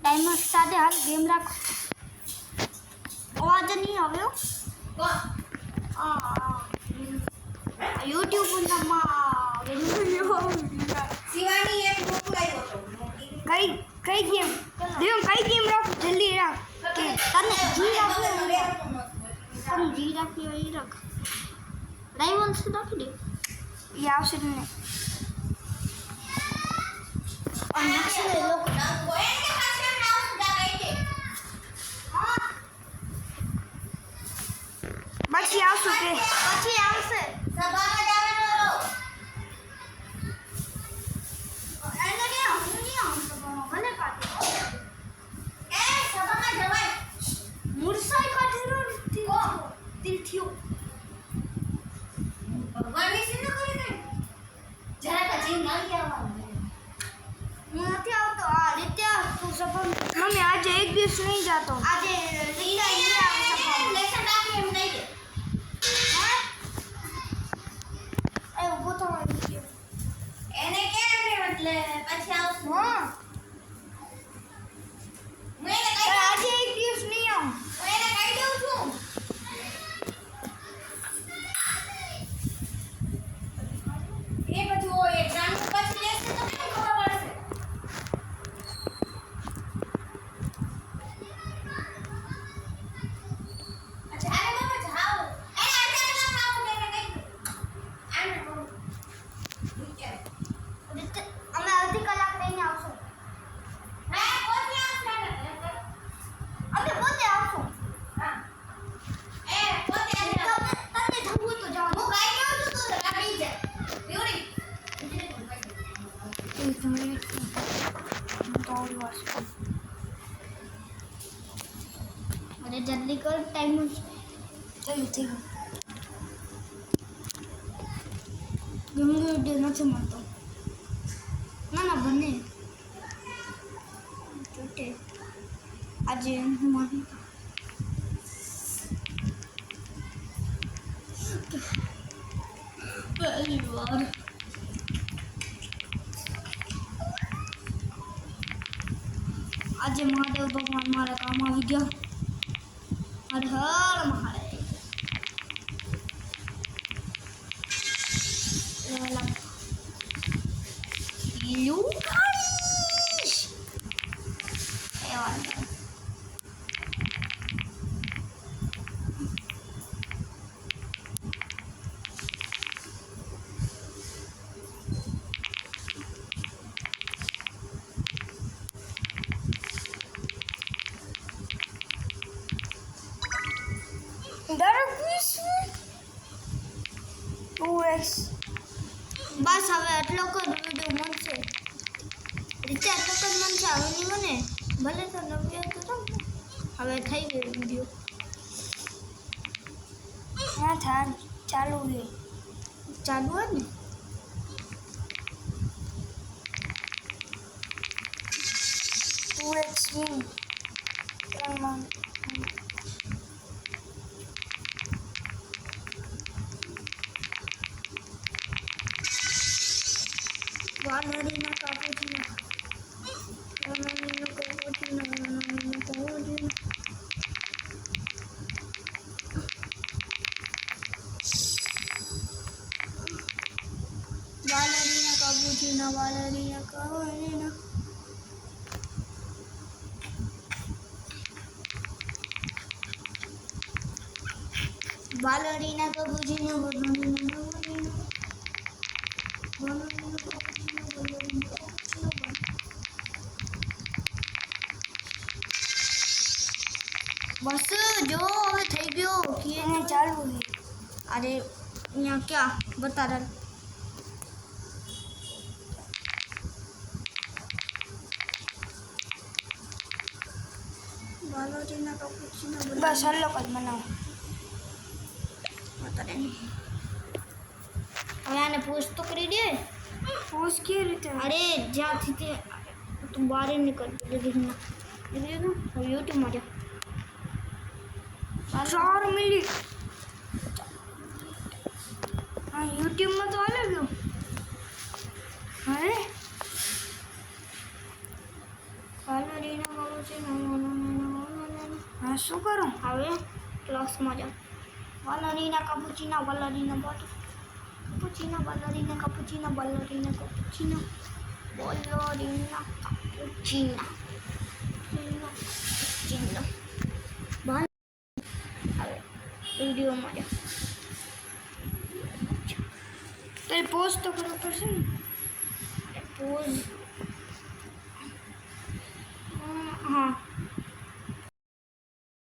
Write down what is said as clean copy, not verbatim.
timer start है हाल game रख आवाज नहीं आवे YouTube नम्मा શિવાની એક ગ્રુપ લાવ્યો હતો કઈ ગેમ દેવ કઈ ગેમ રખ જલ્દી રખ કે તને જી રાખી ઈ રખ રાઈવલ से રાખી દે ઈ આવશે ને और नेक्स्ट ले लो પછી આવશે સભામાં જવાનો એને કે હું નહીં આવું મને કાઢી એ સભામાં જવાય મુરસાઈ કાઢી દિલ થયો ભગવાન વિશે ન કરી દે જરા કચી નહીં આવવાનું હું નથી આવતો આ રીતે તું સફર મમ્મી આજે એક દિવસ નહીં જાતો આજે લેસન આપી એમ નહીં દે એ ઊભો તો આવી ગયો એને કેમ ને એટલે પછી આવશું હા હું એને કહી આજે એક દિવસ નહીં આવું હું એને કહી દઉં છું એ પછી ઓ એક્ઝામ પછી લેશે તો કેમ ખબર પડશે અચ્છા આને બાબા જાઓ એ આજે કલાક આવું એને કહી દે આને બોલ વિચાર અમે અડધી કલાક રહીને આવશું હા પોતે આવશે અમે પોતે આવશું હા એ પોતે આવશે તને જવું તો જાઓ હું કહી દઉં છું તું કાપી જા પ્યુરી અરે જલ્દી કર ટાઈમ થયું ગમે નથી મળતો ના બને તૂટે આજે હું મારી પહેલી વાર આજે મહાદેવ ભગવાન મારા કામ આવી ગયા હર હર મહાદેવ લુકાઈશ એ વાંધો બસ હવે એટલો જ વિડીયો મળશે રીતે એટલો જ મળશે હવે નહીં મને ભલે તો નવ્ય તો હવે થઈ ગયો વિડીયો હા ચાલુ હોય ને વાનરીના કાપુજીના વાલરીના બસ જો હવે થઈ ગયો કે ચાલુ અરે અહીંયા ક્યાં બતા રહા વાલોરીના કાપુચીનો બસ હલ્લો જ બનાવો બતા રહે હવે આને પોસ્ટ તો કરી દે પોસ્ટ કેવી રીતે અરે જ્યાંથી તે તું બહાર નીકળ જલ્દી હવે યુટ્યુબમાં જા 4 મિનિટ હા યુટ્યુબમાં તો અલગ અરે હા શું કરું હવે ક્લાસમાં જાઉં વાલરીના કપુચીના વાલરીના બોટ કપુચીના વાલરીના કપુચીના વાલરીના કપુચીના વાલરીના કપુચીના ચીનો બાલ હવે વિડીયોમાં જાઉં તો એ પોઝ તો કરવો પડશે ને પોઝ હા